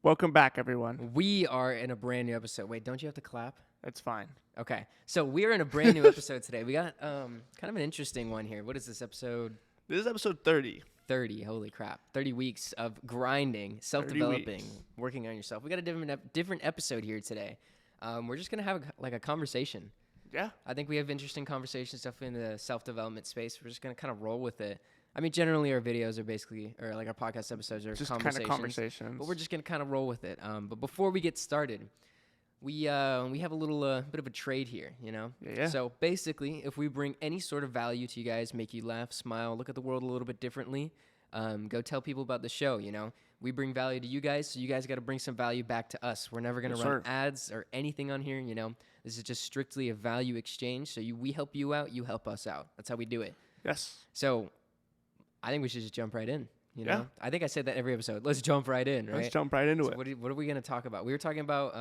Welcome back, everyone. We are in a brand new episode. Wait, don't you have to clap? It's fine. Okay. So we are in a brand new episode today. We got kind of an interesting one here. What is this, episode This is episode 30. 30? Holy crap. 30 weeks of grinding, self-developing, working on yourself. We got a different episode here today. We're just going to have a conversation. Yeah. I think we have interesting conversations, stuff in the self-development space. We're just going to kind of roll with it. I mean, generally our videos are basically, or like our podcast episodes are Just conversations. kind of conversations. But we're just going to kind of roll with it. But before we get started, we have a little bit of a trade here, you know? Yeah. So basically, if we bring any sort of value to you guys, make you laugh, smile, look at the world a little bit differently, go tell people about the show, you know? We bring value to you guys, so you guys got to bring some value back to us. We're never going to run ads or anything on here, you know? This is just strictly a value exchange. So we help you out, you help us out. That's how we do it. Yes. So I think we should just jump right in. You know? Yeah. I think I said that every episode. Let's jump right in, right? Let's jump right into it. What are we going to talk about? We were talking about,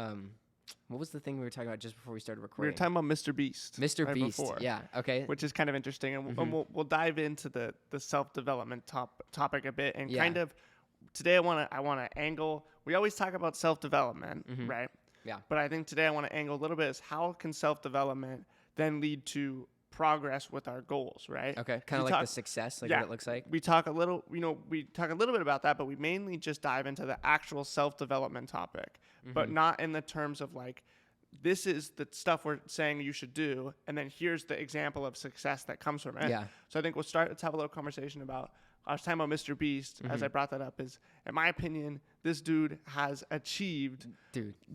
what was the thing we were talking about just before we started We recording? were talking about Mr. Beast. Mr. right Beast. before, Yeah. Okay. Which is kind of interesting. And we'll dive into the self-development topic a bit. And kind of today I want to angle. We always talk about self-development, right? Yeah. But I think today I want to angle a little bit is how can self-development then lead to progress with our goals, right? Okay. Kind of like the success, like what it looks like. We talk a little, we talk a little bit about that, but we mainly just dive into the actual self-development topic, but not in the terms of like, this is the stuff we're saying you should do, and then here's the example of success that comes from it. Yeah. So I think let's have a little conversation about, I was talking about Mr. Beast, as I brought that up, is, in my opinion, this dude has achieved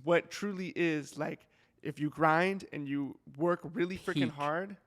what truly is, like, if you grind and you work really freaking hard,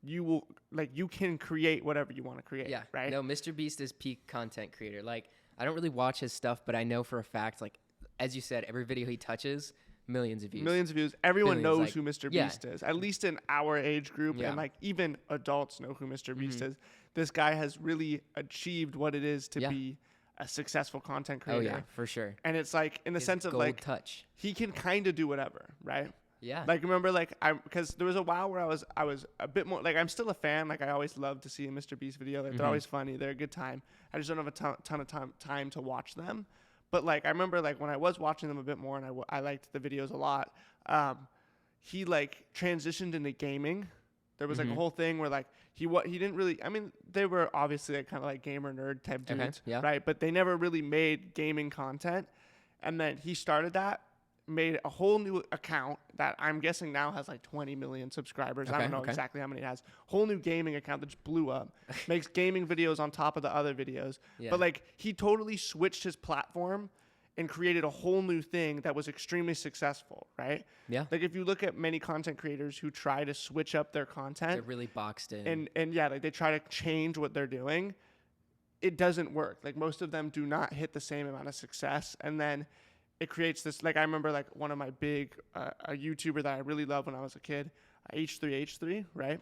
you will, like, you can create whatever you want to create, right? No, Mr. Beast is peak content creator. Like, I don't really watch his stuff, but I know for a fact, like, as you said, every video he touches, millions of views. Everyone knows who Mr. Beast is, at least in our age group, and like even adults know who Mr. Beast is. This guy has really achieved what it is to be a successable content creator. Oh yeah, for sure. And it's like in the sense of like touch. He can kind of do whatever, right? Yeah. Like remember, like because there was a while where I was a bit more like I'm still a fan. Like I always love to see a Mr. Beast video. Like they're always funny. They're a good time. I just don't have a ton of time to watch them. But like I remember like when I was watching them a bit more and I liked the videos a lot. He like transitioned into gaming. There was like a whole thing where like he didn't really. I mean, they were obviously like, kind of like gamer nerd type dudes, right? But they never really made gaming content. And then he started that. Made a whole new account that I'm guessing now has like 20 million subscribers. I don't know exactly how many it has. Whole new gaming account that just blew up. Makes gaming videos on top of the other videos. Yeah. But like he totally switched his platform and created a whole new thing that was extremely successful, right? Yeah. Like if you look at many content creators who try to switch up their content. They're really boxed in. And yeah, like they try to change what they're doing. It doesn't work. Like most of them do not hit the same amount of success. And then it creates this, like I remember like one of my big, a YouTuber that I really loved when I was a kid, H3H3, right?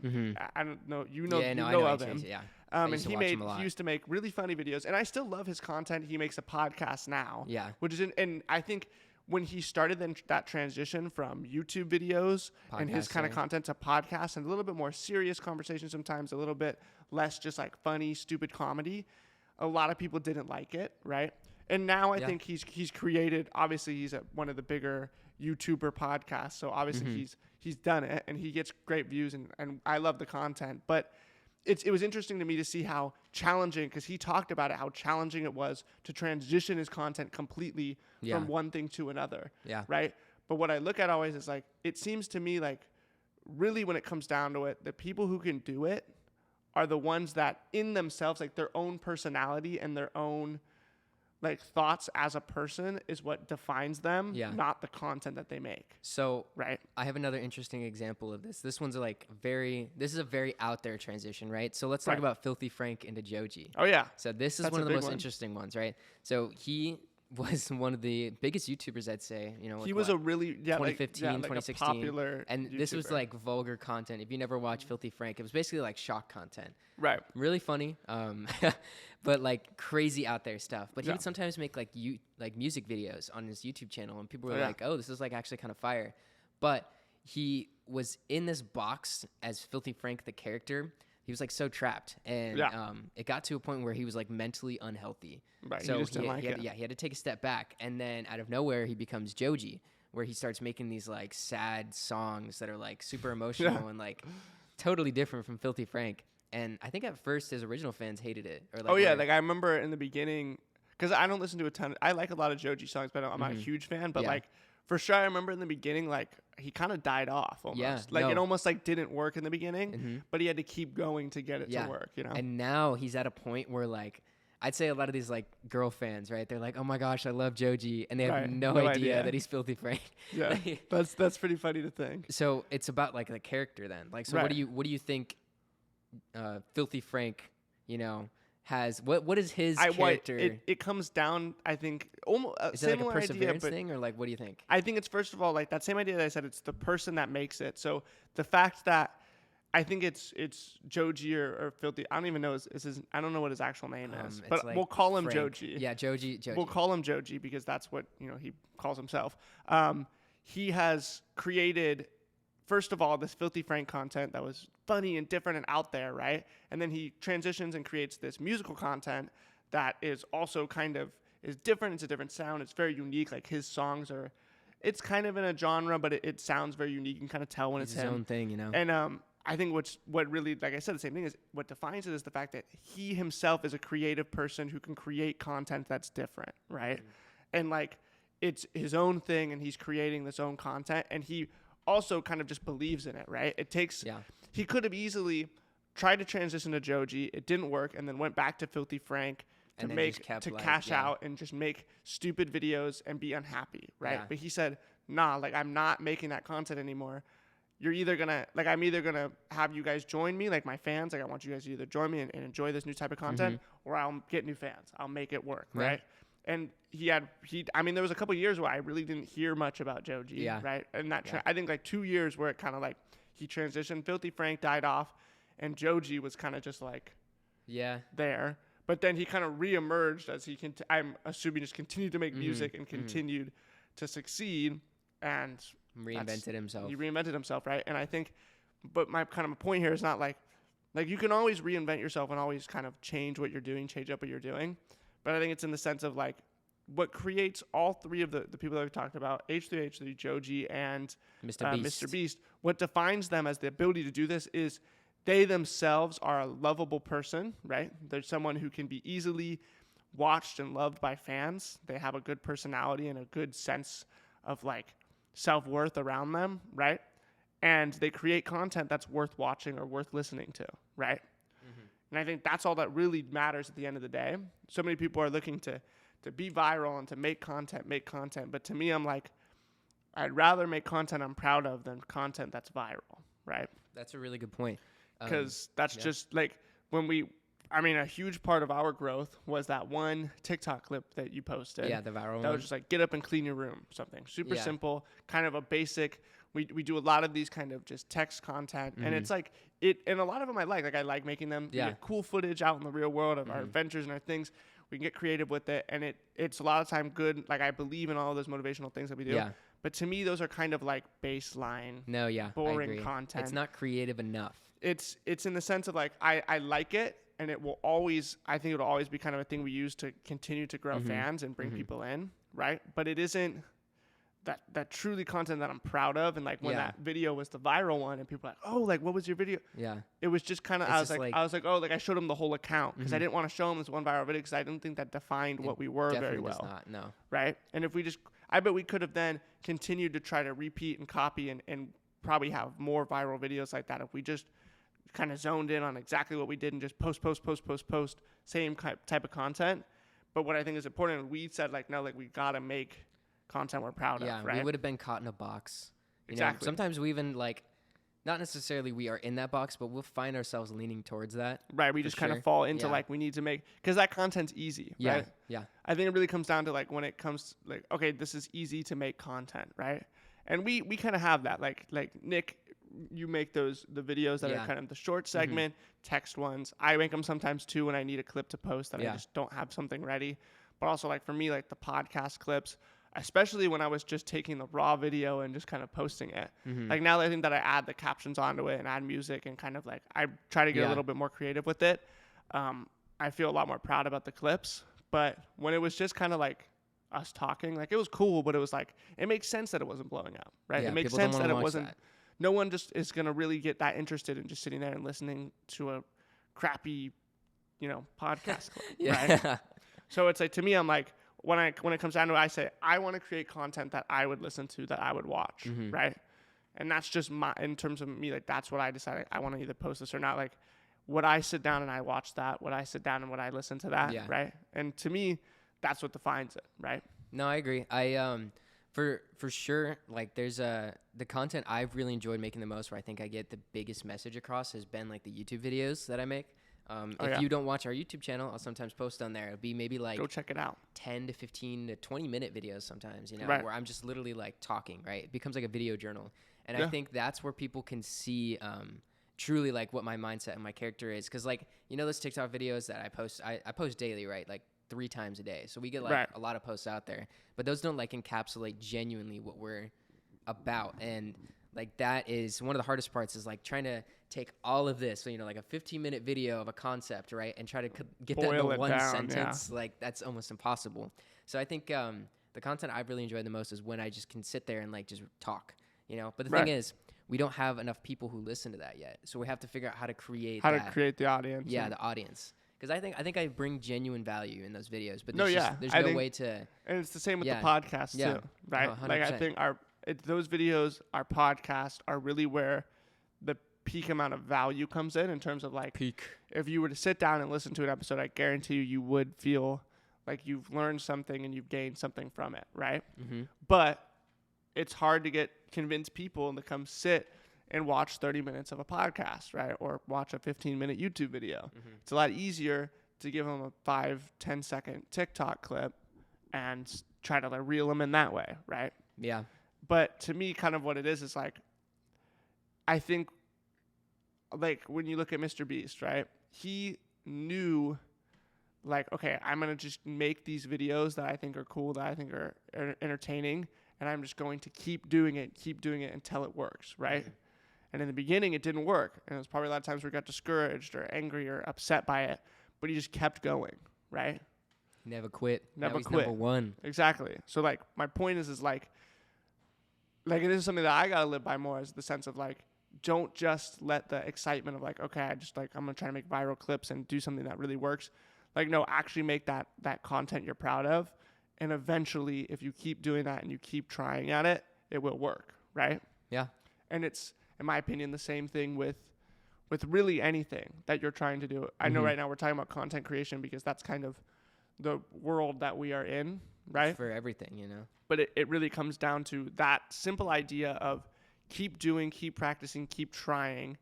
I don't know, you know of him. Yeah. And he used to make really funny videos, and I still love his content. He makes a podcast now. Yeah. Which is, and I think when he started that transition from YouTube videos and his kind of content to podcasts and a little bit more serious conversation sometimes, a little bit less just like funny, stupid comedy, a lot of people didn't like it, right? And now I think he's created. Obviously, he's one of the bigger YouTuber podcasts. So obviously he's done it, and he gets great views, and I love the content. But it was interesting to me to see how challenging, because he talked about it, how challenging it was to transition his content completely from one thing to another. Yeah. Right. But what I look at always is like it seems to me like really when it comes down to it, the people who can do it are the ones that in themselves, like their own personality and their own like thoughts as a person is what defines them, not the content that they make. So I have another interesting example of this. This is a very out there transition, right? So let's talk about Filthy Frank into Joji. Oh yeah. So this is one of the most interesting ones, right? So he was one of the biggest YouTubers, I'd say. You know, he was a really 2015, like 2016, popular and YouTuber. This was like vulgar content. If you never watched Filthy Frank, it was basically like shock content. Right. Really funny, but like crazy out there stuff. But he would sometimes make like music videos on his YouTube channel, and people were like, "Oh, this is like actually kind of fire." But he was in this box as Filthy Frank, the character, he was like so trapped, and it got to a point where he was like mentally unhealthy. Right. So he just didn't like it. he had to take a step back, and then out of nowhere he becomes Joji, where he starts making these like sad songs that are like super emotional and like totally different from Filthy Frank. And I think at first his original fans hated it. Or like like I remember in the beginning, because I don't listen to a ton. I like a lot of Joji songs, but I'm not a huge fan. But like for sure, I remember in the beginning, like he kind of died off almost. Yeah, like it almost like didn't work in the beginning, but he had to keep going to get it to work. You know. And now he's at a point where like I'd say a lot of these like girl fans, right? They're like, oh my gosh, I love Joji, and they have no idea that he's Filthy Frank. Yeah, that's pretty funny to think. So it's about like the character then. Like, so what do you think? Filthy Frank, you know, has what is his character? It comes down, I think, almost is it like a perseverance thing, or like what do you think? I think it's first of all like that same idea that I said. It's the person that makes it. So the fact that I think it's Joji or Filthy. I don't even know I don't know what his actual name is, but like we'll call him Frank. Joji. Yeah, Joji. We'll call him Joji because that's what he calls himself. He has created, first of all, this Filthy Frank content that was funny and different and out there, right? And then he transitions and creates this musical content that is also kind of is different. It's a different sound. It's very unique. Like his songs it's kind of in a genre, but it sounds very unique. You can kind of tell when it's his him. Own thing, And I think what really, like I said, the same thing is what defines it is the fact that he himself is a creative person who can create content that's different, right? And like it's his own thing, and he's creating this own content, and he also kind of just believes in it, right? It takes, he could have easily tried to transition to Joji. It didn't work, and then went back to Filthy Frank to cash out and just make stupid videos and be unhappy, right? But he said, nah, like I'm not making that content anymore. I'm either gonna have you guys join me, like my fans, like I want you guys to either join me and enjoy this new type of content, or I'll get new fans. I'll make it work, right? And there was a couple years where I really didn't hear much about Joji, right? And I think like 2 years where it kind of like he transitioned. Filthy Frank died off, and Joji was kind of just like there. But then he kind of reemerged as I'm assuming just continued to make music and continued to succeed and reinvented himself. He reinvented himself, right? And I think, but my kind of point here is not like you can always reinvent yourself and always kind of change what you're doing, change up what you're doing. But I think it's in the sense of like what creates all three of the people that we've talked about, H3H3, Joji, and Mr. Beast. What defines them as the ability to do this is they themselves are a lovable person, right? They're someone who can be easily watched and loved by fans. They have a good personality and a good sense of like self-worth around them, right? And they create content that's worth watching or worth listening to, right? And I think that's all that really matters at the end of the day. So many people are looking to be viral and to make content. But to me, I'm like, I'd rather make content I'm proud of than content that's viral, right? That's a really good point. Because that's just like a huge part of our growth was that one TikTok clip that you posted. Yeah, the viral one. That was just like, get up and clean your room, something super simple, kind of a basic. We do a lot of these kind of just text content, and it's like and a lot of them I like making them. We get cool footage out in the real world of our adventures and our things. We can get creative with it, and it's a lot of time good. Like I believe in all of those motivational things that we do. Yeah. But to me, those are kind of like baseline. Boring content. It's not creative enough. It's in the sense of like I like it, and it will always. I think it'll always be kind of a thing we use to continue to grow fans and bring people in, right? But it isn't that truly content that I'm proud of. And like when that video was the viral one, and people were like, oh, like what was your video? Yeah, it was just kind of I was like oh, like I showed him the whole account because I didn't want to show him this one viral video because I didn't think that defined what we were very well. Does not, no. Right, and if we just, I bet we could have then continued to try to repeat and copy and probably have more viral videos like that if we just kind of zoned in on exactly what we did and just post, same type of content. But what I think is important, we said like, no, like we got to make content we're proud of, right? We would have been caught in a box. Exactly. Sometimes we even like, not necessarily we are in that box, but we'll find ourselves leaning towards that. Right. We just kind of fall into like, we need to make, because that content's easy, right? Yeah. I think it really comes down to like when it comes to like, okay, this is easy to make content, right? And we kind of have that. Like Nick, you make the videos that are kind of the short segment, text ones. I make them sometimes too when I need a clip to post that I just don't have something ready. But also like for me, like the podcast clips, especially when I was just taking the raw video and just kind of posting it. Like now that I think that I add the captions onto it and add music and kind of like I try to get a little bit more creative with it, I feel a lot more proud about the clips. But when it was just kind of like us talking, like it was cool, but it was like, it makes sense that it wasn't blowing up, right? Yeah, it makes sense that it wasn't, no one just is going to really get that interested in just sitting there and listening to a crappy, podcast clip, right? So it's like, to me, I'm like, when it comes down to it, I say, I want to create content that I would listen to, that I would watch, right? And that's just in terms of me, like, that's what I decided. I want to either post this or not. Like, would I sit down and I watch that? Would I sit down and would I listen to that? Yeah. Right. And to me, that's what defines it. Right. No, I agree. For sure, like there's the content I've really enjoyed making the most, where I think I get the biggest message across, has been like the YouTube videos that I make. If you don't watch our YouTube channel, I'll sometimes post on there. It'll be maybe like, go check it out, 10 to 15 to 20 minute videos sometimes, where I'm just literally like talking, right? It becomes like a video journal. And I think that's where people can see truly like what my mindset and my character is. Cause like, those TikTok videos that I post, I post daily, right? Like 3 times a day. So we get like a lot of posts out there, but those don't like encapsulate genuinely what we're about. And like, that is one of the hardest parts, is like trying to take all of this, so, like a 15-minute video of a concept, right? And try to get that into one sentence. Yeah. Like that's almost impossible. So I think the content I've really enjoyed the most is when I just can sit there and like just talk, But the thing is, we don't have enough people who listen to that yet. So we have to figure out how to create to create the audience. Yeah, the audience. Because I think I bring genuine value in those videos, but there's no way to. And it's the same with the podcast too, right? 100%. Like I think those videos, our podcast, are really where the peak amount of value comes in terms of like peak. If you were to sit down and listen to an episode, I guarantee you would feel like you've learned something and you've gained something from it, right? But it's hard to convince people to come sit and watch 30 minutes of a podcast, right? Or watch a 15-minute YouTube video. It's a lot easier to give them a 5-10 second TikTok clip and try to like reel them in that way, right? Yeah. But to me, kind of what it is like, I think, like when you look at Mr. Beast, right? He knew, like, okay, I'm going to just make these videos that I think are cool, that I think are entertaining, and I'm just going to keep doing it until it works, right? And in the beginning, it didn't work. And it was probably a lot of times where he got discouraged or angry or upset by it, but he just kept going, right? Never quit. Never quit. Number one. Exactly. So like, my point is like it is something that I got to live by more, is the sense of like, don't just let the excitement of like, okay, I'm going to try to make viral clips and do something that really works. Like, no, actually make that content you're proud of. And eventually, if you keep doing that and you keep trying at it, it will work, right? Yeah. And it's, in my opinion, the same thing with really anything that you're trying to do. I know right now we're talking about content creation because that's kind of the world that we are in, right? For everything, But it really comes down to that simple idea of keep doing, keep practicing, keep trying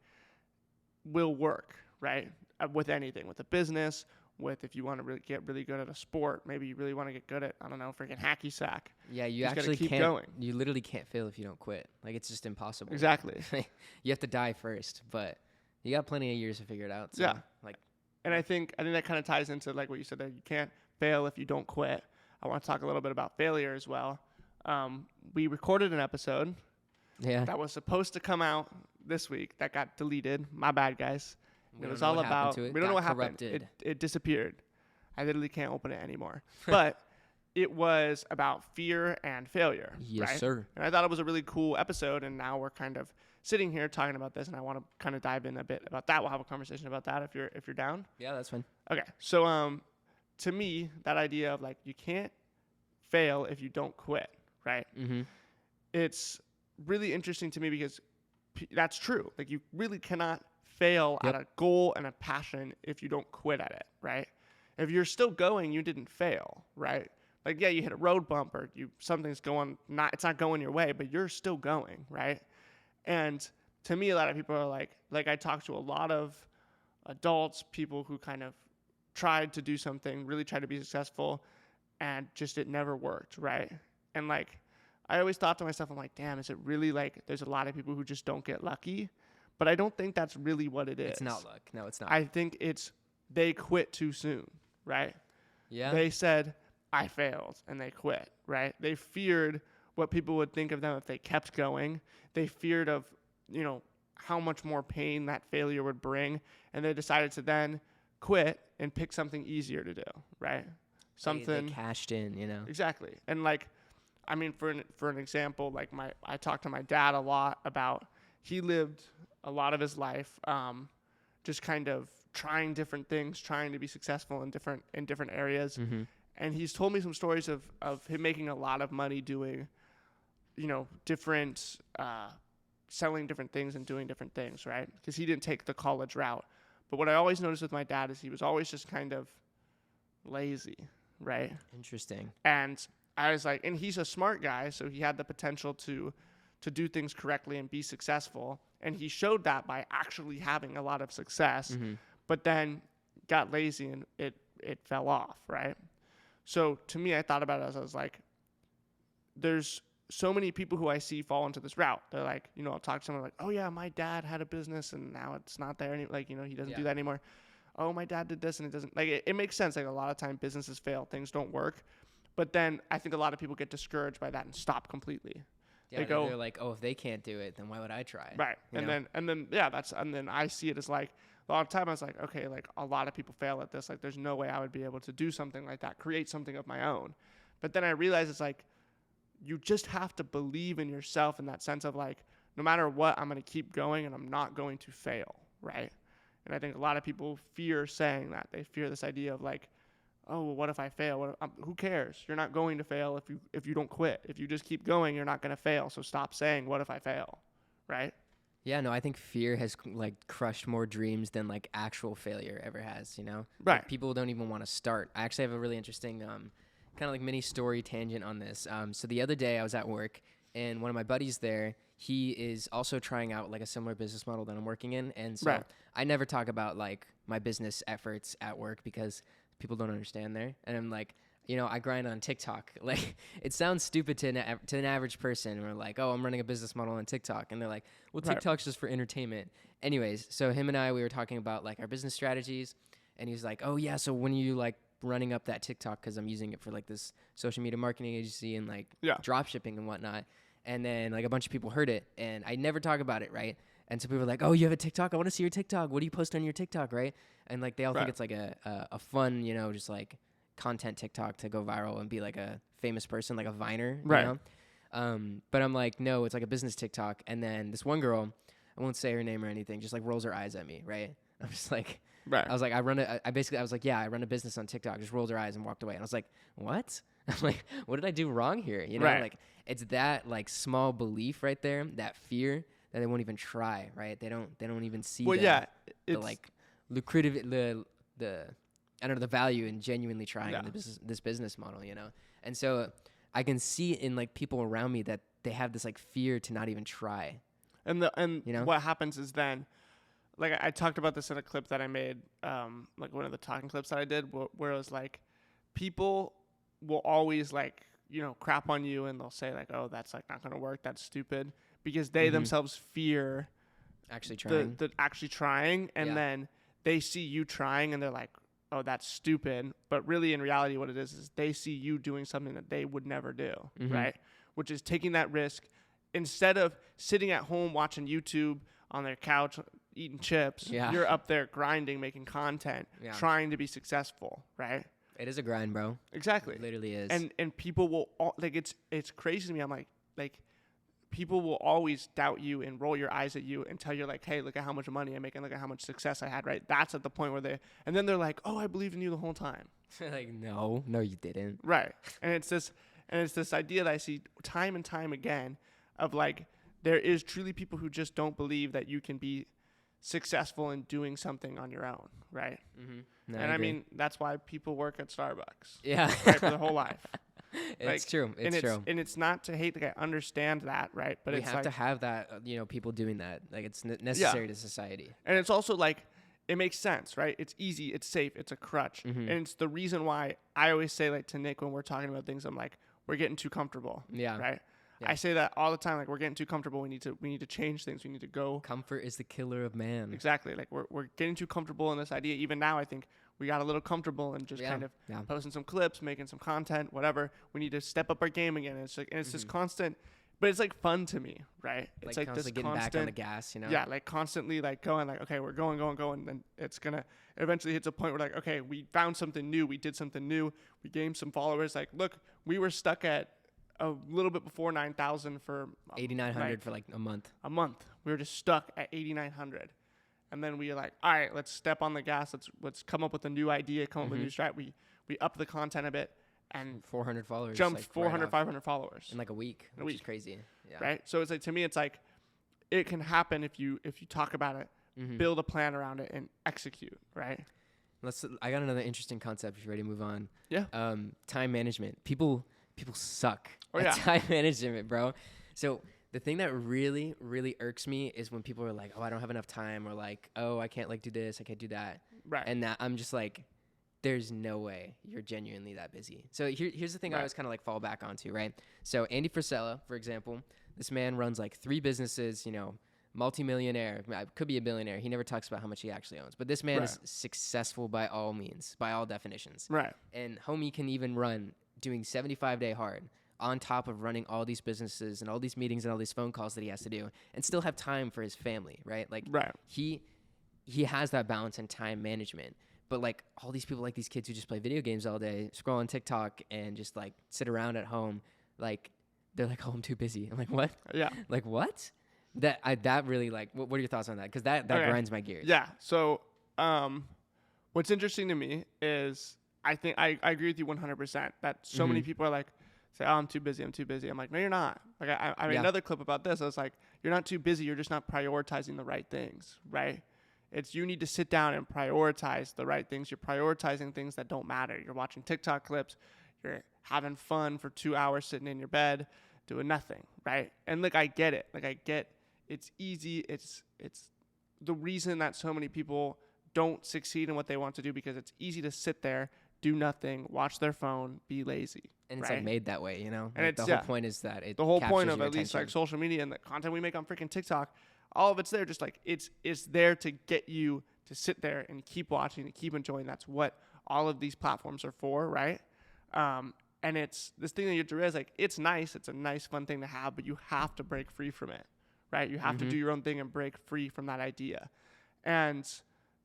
will work, right? With anything, with a business, with if you want to get really good at a sport, maybe you really want to get good at, I don't know, freaking hacky sack. Yeah, you actually keep going. You literally can't fail if you don't quit. Like, it's just impossible. Exactly. You have to die first, but you got plenty of years to figure it out. So, yeah. And I think that kind of ties into like what you said, that you can't fail if you don't quit. I want to talk a little bit about failure as well. We recorded an episode that was supposed to come out this week that got deleted. My bad, guys. It was all about, we don't know what happened. It disappeared. I literally can't open it anymore. But it was about fear and failure. Yes, right? sir. And I thought it was a really cool episode. And now we're kind of sitting here talking about this. And I want to kind of dive in a bit about that. We'll have a conversation about that if you're down. Yeah, that's fine. Okay. So to me, that idea of like, you can't fail if you don't quit, right? It's really interesting to me because that's true. Like, you really cannot fail at a goal and a passion if you don't quit at it, right? If you're still going, you didn't fail, right? Like, yeah, you hit a road bump or something's it's not going your way, but you're still going, right? And to me, a lot of people are like I talk to a lot of adults, people who kind of tried to do something, really tried to be successful, and just it never worked, right? And like, I always thought to myself, I'm like, damn, is it really like there's a lot of people who just don't get lucky? But I don't think that's really what it is. It's not luck. No, it's not. I think it's they quit too soon, right? Yeah. They said, I failed, and they quit, right? They feared what people would think of them if they kept going. They feared of, how much more pain that failure would bring, and they decided to then quit and pick something easier to do, right? Something they cashed in, Exactly. And like, I mean, for an example, like I talked to my dad a lot about, he lived a lot of his life just kind of trying different things, trying to be successful in different areas. Mm-hmm. And he's told me some stories of him making a lot of money doing, different, selling different things and doing different things, right? Because he didn't take the college route. But what I always noticed with my dad is he was always just kind of lazy, right? Interesting. And I was like, and he's a smart guy, so he had the potential to do things correctly and be successful. And he showed that by actually having a lot of success, Mm-hmm. but then got lazy and it fell off, right? So to me, I thought about it as I was like, there's so many people who I see fall into this route. They're like, I'll talk to someone like, oh yeah, my dad had a business and now it's not there anymore. Like, he doesn't do that anymore. Oh, my dad did this and it doesn't, like, it makes sense. Like, a lot of time businesses fail, things don't work. But then I think a lot of people get discouraged by that and stop completely. Yeah, they're like, oh, if they can't do it, then why would I try? Right. And then I see it as like, a lot of time I was like, okay, like a lot of people fail at this. Like, there's no way I would be able to do something like that, create something of my own. But then I realized it's like, you just have to believe in yourself in that sense of like, no matter what, I'm going to keep going and I'm not going to fail, right? And I think a lot of people fear saying that. They fear this idea of like, oh, well, what if I fail? Who cares? You're not going to fail if you don't quit. If you just keep going, you're not going to fail. So stop saying, what if I fail, right? Yeah, no, I think fear has like crushed more dreams than like actual failure ever has, Right. Like, people don't even want to start. I actually have a really interesting kind of like mini story tangent on this. So the other day I was at work and one of my buddies there, he is also trying out like a similar business model that I'm working in. And so Right. I never talk about like my business efforts at work because people don't understand there. And I'm like, I grind on TikTok. Like, it sounds stupid to an average person. We're like, oh, I'm running a business model on TikTok. And they're like, well, Right. TikTok's just for entertainment. Anyways, so him and I, we were talking about like our business strategies. And he's like, oh yeah, so when you like running up that TikTok, because I'm using it for like this social media marketing agency and like drop shipping and whatnot. And then like a bunch of people heard it and I never talk about it, right? And so people were like, oh, you have a TikTok? I want to see your TikTok. What do you post on your TikTok, right? And like they all think it's like a fun, just like content TikTok to go viral and be like a famous person, like a Viner, Right. But I'm like, no, it's like a business TikTok. And then this one girl, I won't say her name or anything, just like rolls her eyes at me, right? I'm just like, Right. I was like, I was like, yeah, I run a business on TikTok. Just rolled her eyes and walked away. And I was like, what? I'm like, what did I do wrong here? Right. Like it's that like small belief right there, that fear that they won't even try, right? They don't even see the like lucrative, the I don't know, the value in genuinely trying this business model, And so I can see in like people around me that they have this like fear to not even try. And what happens is then, like I talked about this in a clip that I made, like one of the talking clips that I did, where it was like, people will always like, crap on you and they'll say like, oh, that's like not going to work. That's stupid, because they themselves fear actually trying, the actually trying. And then they see you trying and they're like, oh, that's stupid. But really in reality, what it is they see you doing something that they would never do. Right. Which is taking that risk instead of sitting at home watching YouTube on their couch, eating chips. You're up there grinding, making content, trying to be successful. Right. It is a grind, bro. Exactly. It literally is. And people will like, it's crazy to me. I'm like people will always doubt you and roll your eyes at you until you're like, hey, look at how much money I'm making, look at how much success I had, right? That's at the point where and then they're like, oh, I believed in you the whole time. Like, no, you didn't. Right. And it's this idea that I see time and time again of like, there is truly people who just don't believe that you can be successful in doing something on your own, right? No, and I mean, that's why people work at Starbucks. Yeah. Right, for their whole life. It's true. It's true. And it's not to hate. Like, I understand that, right? But we have to have that. People doing that. Like, it's necessary to society. And it's also like, it makes sense, right? It's easy. It's safe. It's a crutch. And it's the reason why I always say, like, to Nick when we're talking about things, I'm like, we're getting too comfortable. Yeah. Right. Yeah. I say that all the time. Like, we're getting too comfortable. We need to change things. We need to go. Comfort is the killer of man. Exactly. Like, we're getting too comfortable in this idea. Even now, I think we got a little comfortable and just kind of posting some clips, making some content, whatever. We need to step up our game again. And it's like, and it's this constant, but it's like fun to me, right? It's like this getting constant, back on the gas, you know? Yeah, like constantly like going like, okay, we're going, and then it's gonna eventually hits a point where like, okay, we found something new, we did something new, we gained some followers. Like, look, we were stuck at a little bit before 9,000 for 8,900 for like a month. We were just stuck at 8,900. And then we were like, all right, let's step on the gas. Let's come up with a new idea, come up with a new strat. We upped the content a bit and 400 followers. Jumped like 400, 500 followers. In like a week, which is crazy. Yeah. Right? So it's like, to me, it's like, it can happen if you talk about it, build a plan around it, and execute, right? I got another interesting concept if you're ready to move on. Yeah. Time management. People suck at time management, bro. So the thing that really, really irks me is when people are like, oh, I don't have enough time, or like, oh, I can't like do this, I can't do that. Right. And that I'm just like, there's no way you're genuinely that busy. So here's the thing I always kind of like fall back onto, right? So Andy Frisella, for example, this man runs like 3 businesses, you know, multimillionaire, could be a billionaire. He never talks about how much he actually owns. But this man is successful by all means, by all definitions. Right. And homie can even run doing 75-day hard on top of running all these businesses and all these meetings and all these phone calls that he has to do and still have time for his family, right? Like he has that balance in time management. But like all these people, like these kids who just play video games all day, scroll on TikTok and just like sit around at home, like they're like, oh, I'm too busy. I'm like, what? Yeah. Like what? That really like, what are your thoughts on that? Because that grinds my gears. Yeah. So what's interesting to me is I think I agree with you 100% that so many people are like, say, oh, I'm too busy. I'm like, no, you're not. Like I made another clip about this. I was like, you're not too busy. You're just not prioritizing the right things, right? It's you need to sit down and prioritize the right things. You're prioritizing things that don't matter. You're watching TikTok clips. You're having fun for 2 hours sitting in your bed doing nothing, right? And like, I get it. Like I get it's easy. It's the reason that so many people don't succeed in what they want to do, because it's easy to sit there, do nothing, watch their phone, be lazy. And it's like made that way, you know? And like it's, the whole point is that it the whole point of your at least attention. like social media and the content we make on freaking TikTok, all of it's there. Just like it's there to get you to sit there and keep watching and keep enjoying. That's what all of these platforms are for, right? And it's this thing that you have to realize, like, it's nice. It's a nice, fun thing to have, but you have to break free from it, right? You have to do your own thing and break free from that idea. And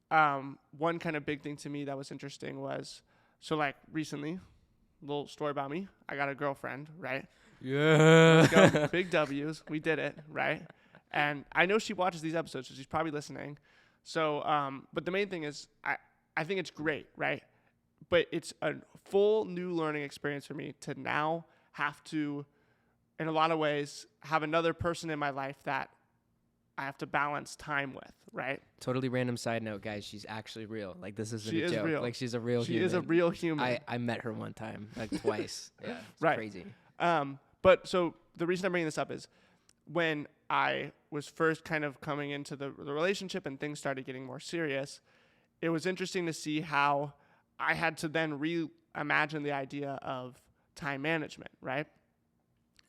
one kind of big thing to me that was interesting was, so like recently, little story about me, I got a girlfriend, right? Yeah. Let's go. Big W's. We did it, right? And I know she watches these episodes, so she's probably listening. So, but the main thing is, I think it's great, right? But it's a full new learning experience for me to now have to, in a lot of ways, have another person in my life that I have to balance time with, right? Totally random side note, guys. She's actually real. Like, this isn't a joke. Real. Like, she's a real human. She is a real human. I met her one time, like twice. Yeah, it's crazy. But so the reason I'm bringing this up is when I was first kind of coming into the relationship and things started getting more serious, it was interesting to see how I had to then reimagine the idea of time management, right?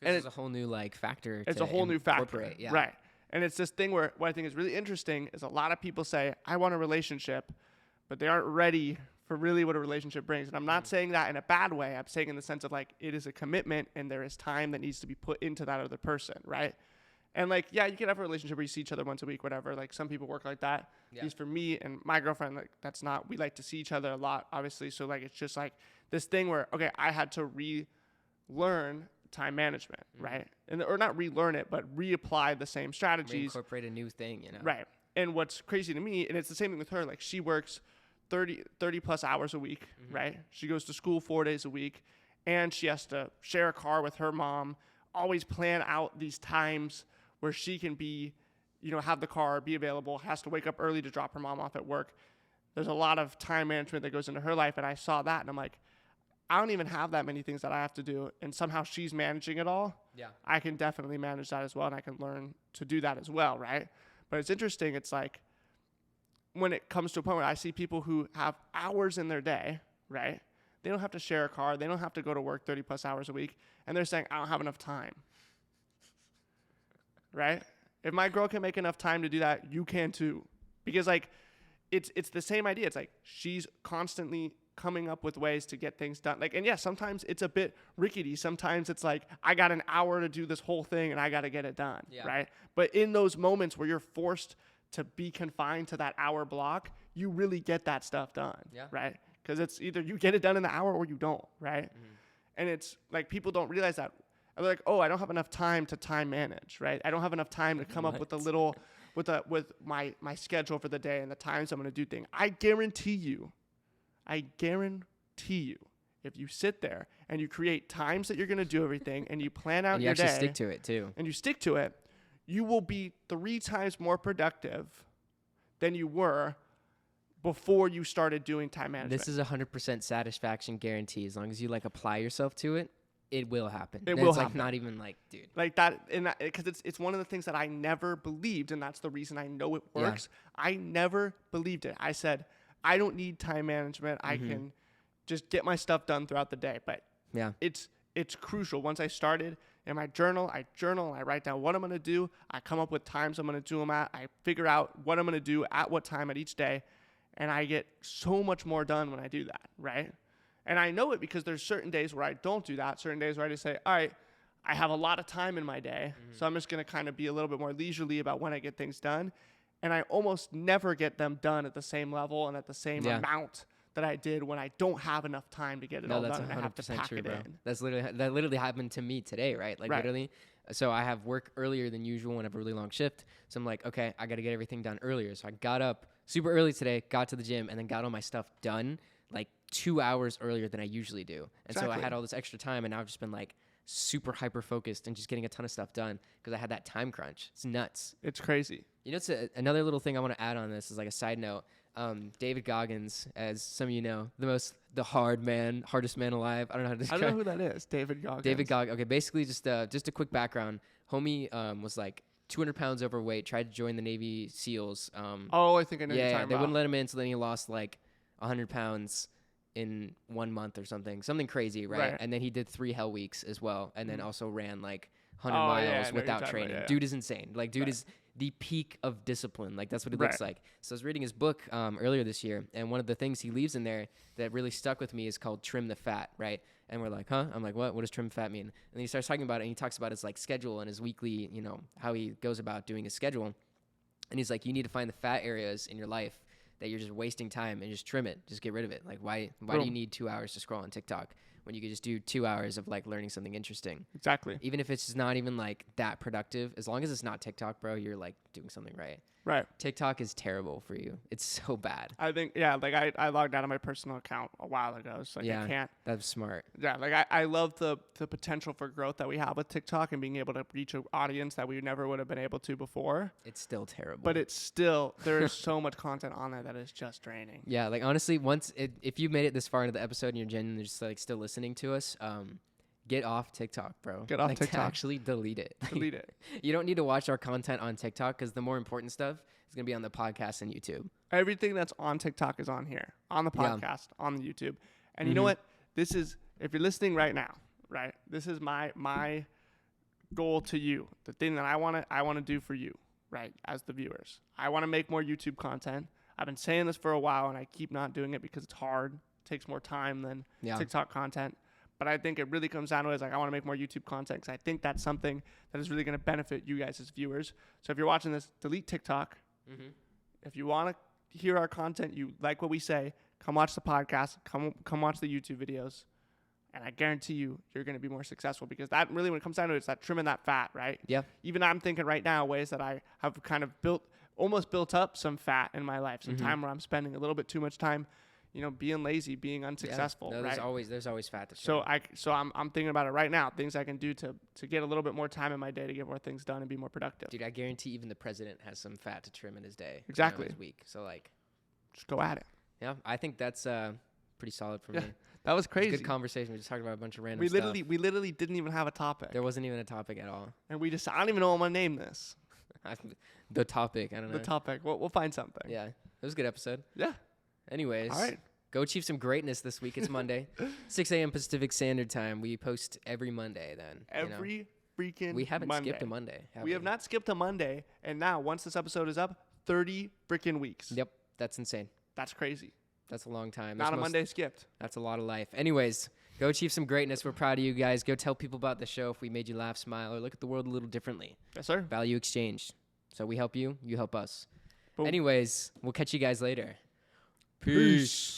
And it's a whole new like factor. It's a whole new factor, yeah. Right? And it's this thing where what I think is really interesting is a lot of people say, I want a relationship, but they aren't ready for really what a relationship brings. And I'm not saying that in a bad way. I'm saying in the sense of like, it is a commitment and there is time that needs to be put into that other person, right? And like, yeah, you can have a relationship where you see each other once a week, whatever. Like some people work like that. Yeah. At least for me and my girlfriend, like that's not, we like to see each other a lot, obviously. So like, it's just like this thing where, okay, I had to relearn time management, right? And or not relearn it, but reapply the same strategies. Incorporate a new thing, you know? Right. And what's crazy to me, and it's the same thing with her, like she works 30 plus hours a week, right? She goes to school 4 days a week, and she has to share a car with her mom, always plan out these times where she can be, you know, have the car, be available, has to wake up early to drop her mom off at work. There's a lot of time management that goes into her life, and I saw that, and I'm like, I don't even have that many things that I have to do, and somehow she's managing it all. Yeah, I can definitely manage that as well, and I can learn to do that as well, right? But it's interesting. It's like when it comes to a point where I see people who have hours in their day, right? They don't have to share a car. They don't have to go to work 30 plus hours a week, and they're saying, I don't have enough time, right? If my girl can make enough time to do that, you can too. Because like it's the same idea. It's like she's constantly coming up with ways to get things done. Like, and yeah, sometimes it's a bit rickety. Sometimes it's like, I got an hour to do this whole thing and I got to get it done. Yeah. Right. But in those moments where you're forced to be confined to that hour block, you really get that stuff done. Yeah. Right. Because it's either you get it done in the hour or you don't. Right. Mm-hmm. And it's like, people don't realize that. They're like, oh, I don't have enough time to time manage. Right. I don't have enough time to come up with a little, with my schedule for the day and the times I'm going to do things. I guarantee you, if you sit there and you create times that you're going to do everything and you plan out your day. And you actually stick to it too. And you stick to it, you will be 3 times more productive than you were before you started doing time management. This is 100% satisfaction guarantee. As long as you like apply yourself to it, it will happen. It will happen. Like not even like, dude. Like that, because it's one of the things that I never believed, and that's the reason I know it works. Yeah. I never believed it. I said, I don't need time management. I can just get my stuff done throughout the day. But yeah, it's crucial. Once I started in my journal, I write down what I'm going to do. I come up with times I'm going to do them at. I figure out what I'm going to do at what time at each day. And I get so much more done when I do that, right? And I know it because there's certain days where I don't do that. Certain days where I just say, all right, I have a lot of time in my day. So I'm just going to kind of be a little bit more leisurely about when I get things done. And I almost never get them done at the same level and at the same amount that I did when I don't have enough time to get it all done and I have to pack it in. That literally happened to me today, right? Like literally. So I have work earlier than usual and I have a really long shift. So I'm like, okay, I got to get everything done earlier. So I got up super early today, got to the gym, and then got all my stuff done like 2 hours earlier than I usually do. And so I had all this extra time, and now I've just been like super hyper focused and just getting a ton of stuff done because I had that time crunch. It's nuts. It's crazy. You know, it's another little thing I want to add on this is like a side note. David Goggins, as some of you know, the hardest man alive. I don't know how to describe. I don't know who that is. David Goggins. Okay, basically just a quick background. Homie was like 200 pounds overweight, tried to join the Navy SEALs. I think I know what you're talking about. They wouldn't let him in, so then he lost like 100 pounds in 1 month or something crazy, right? And then he did 3 hell weeks as well, and then also ran like 100 miles without training. Dude is insane. Like, dude is the peak of discipline. Like, that's what it looks like. So I was reading his book earlier this year, and one of the things he leaves in there that really stuck with me is called Trim the Fat, right? And we're like, huh? I'm like, what? What does trim fat mean? And then he starts talking about it, and he talks about his like schedule and his weekly, you know, how he goes about doing his schedule. And he's like, you need to find the fat areas in your life that you're just wasting time and just trim it. Just get rid of it. Like, why do you need 2 hours to scroll on TikTok when you could just do 2 hours of like learning something interesting? Exactly. Even if it's just not even like that productive, as long as it's not TikTok, bro, you're like doing something right. Right. TikTok is terrible for you. It's so bad. I think, like I logged out of my personal account a while ago. So like I can't. That's smart. Yeah. Like I love the potential for growth that we have with TikTok and being able to reach an audience that we never would have been able to before. It's still terrible. But it's still, there is so much content on there that is just draining. Yeah. Like honestly, if you made it this far into the episode and you're genuinely just like still listening to us, get off TikTok, bro. Get off TikTok. Actually delete it. Delete it. You don't need to watch our content on TikTok because the more important stuff is going to be on the podcast and YouTube. Everything that's on TikTok is on here, on the podcast, on the YouTube. And you know what? This is, if you're listening right now, right? This is my goal to you. The thing that I want to do for you, right? As the viewers. I want to make more YouTube content. I've been saying this for a while and I keep not doing it because it's hard. It takes more time than TikTok content. But I think it really comes down to it is like I want to make more YouTube content because I think that's something that is really going to benefit you guys as viewers. So if you're watching this, delete TikTok. If you want to hear our content, you like what we say, come watch the podcast, come watch the YouTube videos. And I guarantee you're going to be more successful because that really, when it comes down to it, it's that trimming that fat, right? Yeah. Even I'm thinking right now ways that I have kind of almost built up some fat in my life, some time where I'm spending a little bit too much time, you know, being lazy, being unsuccessful. No, right? There's always fat to trim. So I'm thinking about it right now. Things I can do to get a little bit more time in my day to get more things done and be more productive. Dude, I guarantee even the president has some fat to trim in his day. Exactly. His week. So like, just go at it. Yeah, I think that's pretty solid for me. That was crazy. Good conversation. We just talked about a bunch of random stuff. We literally didn't even have a topic. There wasn't even a topic at all. And I don't even know what I'm gonna name this. The topic. I don't know. The topic. We'll find something. Yeah, it was a good episode. Yeah. Anyways. All right. Go achieve some greatness this week. It's Monday, 6 a.m. Pacific Standard Time. We post every Monday then. Every freaking We haven't Monday. skipped a Monday. We have not skipped a Monday. And now, once this episode is up, 30 freaking weeks. Yep. That's insane. That's crazy. That's a long time. Not a Monday skipped. That's a lot of life. Anyways, go achieve some greatness. We're proud of you guys. Go tell people about the show if we made you laugh, smile, or look at the world a little differently. Yes, sir. Value exchange. So we help you, you help us. Boom. Anyways, we'll catch you guys later. Peace.